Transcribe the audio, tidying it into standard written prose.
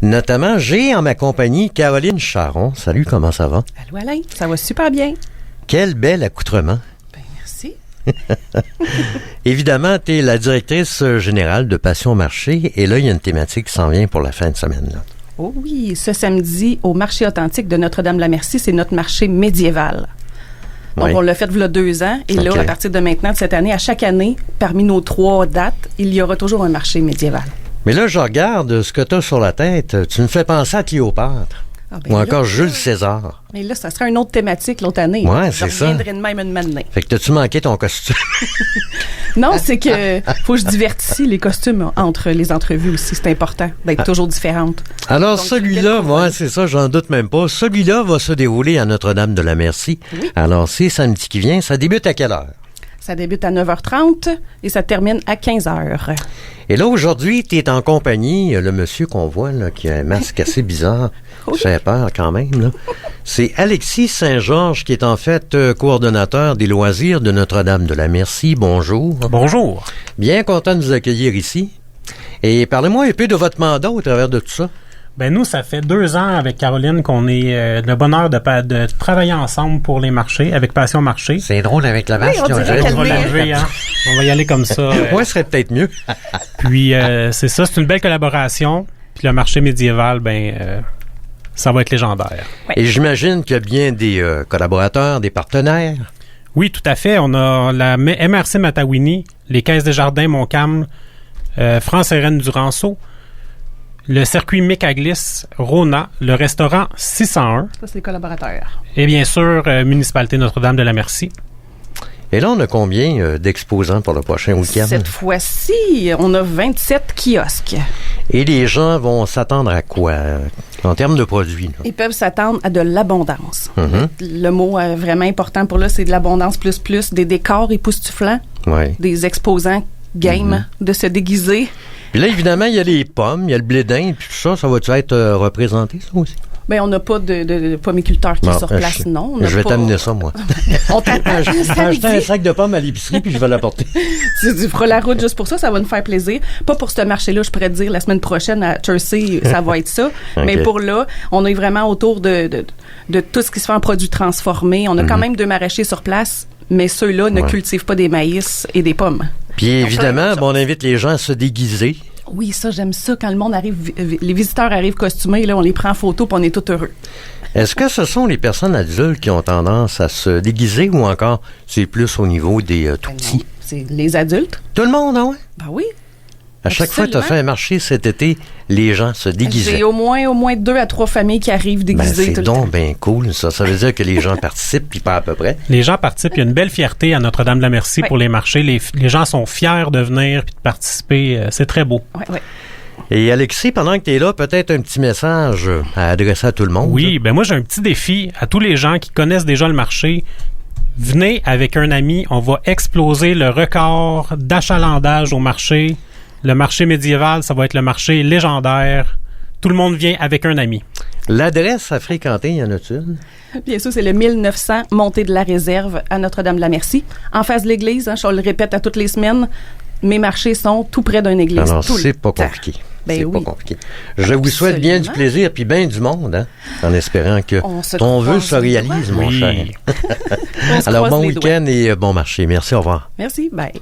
Notamment, j'ai en ma compagnie Caroline Charon. Salut, comment ça va? Allô Alain, ça va super bien. Quel bel accoutrement. Ben merci. Évidemment, tu es la directrice générale de Passion Marché et là, il y a une thématique qui s'en vient pour la fin de semaine. Là. Oh oui, ce samedi, au marché authentique de Notre-Dame-la-Merci, c'est notre marché médiéval. Donc, on l'a fait il y a 2 ans. Et là, à partir de maintenant, de cette année, à chaque année, parmi nos 3 dates, il y aura toujours un marché médiéval. Mais là, je regarde ce que tu as sur la tête. Tu me fais penser à Cléopâtre. Ou encore Jules César. Mais là, ça sera une autre thématique l'autre année. Ouais, c'est ça. Je reviendrai de même une matinée. Fait que t'as-tu manqué ton costume? Non, c'est que faut que je divertisse les costumes entre les entrevues aussi. C'est important d'être toujours différente. Alors, donc, celui-là, moi, c'est ça, j'en doute même pas. Celui-là va se dérouler à Notre-Dame-de-la-Merci. Oui. Alors, c'est samedi qui vient. Ça débute à quelle heure? Ça débute à 9h30 et ça termine à 15h. Et là, aujourd'hui, tu es en compagnie, le monsieur qu'on voit, là, qui a un masque assez bizarre. Oui. Ça fait peur quand même, là. C'est Alexis Saint-Georges, qui est en fait coordonnateur des loisirs de Notre-Dame-de-la-Merci. Bonjour. Bonjour. Bien content de vous accueillir ici. Et parlez-moi un peu de votre mandat au travers de tout ça. Ben nous, ça fait 2 ans avec Caroline qu'on est le bonheur de travailler ensemble pour les marchés, avec Passion Marché. C'est drôle avec la vache. Oui, on va l'enlever, hein? On va y aller comme ça. Ouais, ce serait peut-être mieux. Puis, c'est ça, c'est une belle collaboration. Puis le marché médiéval, ça va être légendaire. Et j'imagine qu'il y a bien des collaborateurs, des partenaires. Oui, tout à fait. On a la MRC Matawini, les Caisses des Jardins Montcalm, France RN Duranceau, le circuit Mécaglis, Rona, le restaurant 601. Ça, c'est les collaborateurs. Et bien sûr, Municipalité Notre-Dame-de-la-Merci. Et là, on a combien d'exposants pour le prochain week-end? Cette fois-ci, on a 27 kiosques. Et les gens vont s'attendre à quoi en termes de produits? Là? Ils peuvent s'attendre à de l'abondance. Mm-hmm. Le mot vraiment important pour là, c'est de l'abondance plus, des décors époustouflants, des exposants game de se déguiser. Puis là, évidemment, il y a les pommes, il y a le blé d'Inde, puis tout ça, ça va-tu être représenté, ça aussi? Bien, on n'a pas de pommiculteur qui est sur place, non. Je vais t'amener ça, moi. On t'attend acheter un sac de pommes à l'épicerie, puis je vais l'apporter. Tu feras la route juste pour ça nous faire plaisir. Pas pour ce marché-là, je pourrais te dire, la semaine prochaine à Jersey, ça va être ça. Okay. Mais pour là, on est vraiment autour de tout ce qui se fait en produits transformés. On a quand même 2 maraîchers sur place, mais ceux-là ne cultivent pas des maïs et des pommes. Puis évidemment, on invite les gens à se déguiser. Oui, ça, j'aime ça. Quand le monde arrive, les visiteurs arrivent costumés, là, on les prend en photo puis on est tout heureux. Est-ce que ce sont les personnes adultes qui ont tendance à se déguiser ou encore c'est plus au niveau des tout-petits? C'est les adultes. Tout le monde, hein? Ben oui. À chaque fois que tu as fait un marché cet été, les gens se déguisaient. J'ai au moins 2 à 3 familles qui arrivent déguisées tout le temps. C'est donc bien cool, ça. Ça veut dire que les gens participent, puis pas à peu près. Les gens participent. Il y a une belle fierté à Notre-Dame-de-la-Merci pour les marchés. Les gens sont fiers de venir et de participer. C'est très beau. Oui. Et Alexis, pendant que tu es là, peut-être un petit message à adresser à tout le monde. Oui, moi j'ai un petit défi à tous les gens qui connaissent déjà le marché. Venez avec un ami. On va exploser le record d'achalandage au marché. Le marché médiéval, ça va être le marché légendaire. Tout le monde vient avec un ami. L'adresse à fréquenter, y en a-t-il une? Bien sûr, c'est le 1900 Montée de la Réserve à Notre-Dame-de-la-Merci. En face de l'église, je le répète à toutes les semaines, mes marchés sont tout près d'une église. Alors, c'est pas compliqué. C'est pas compliqué. Je vous souhaite bien du plaisir puis bien du monde, hein, en espérant que ton vœu se réalise, mon cher. Alors, bon week-end et bon marché. Merci, au revoir. Merci, bye.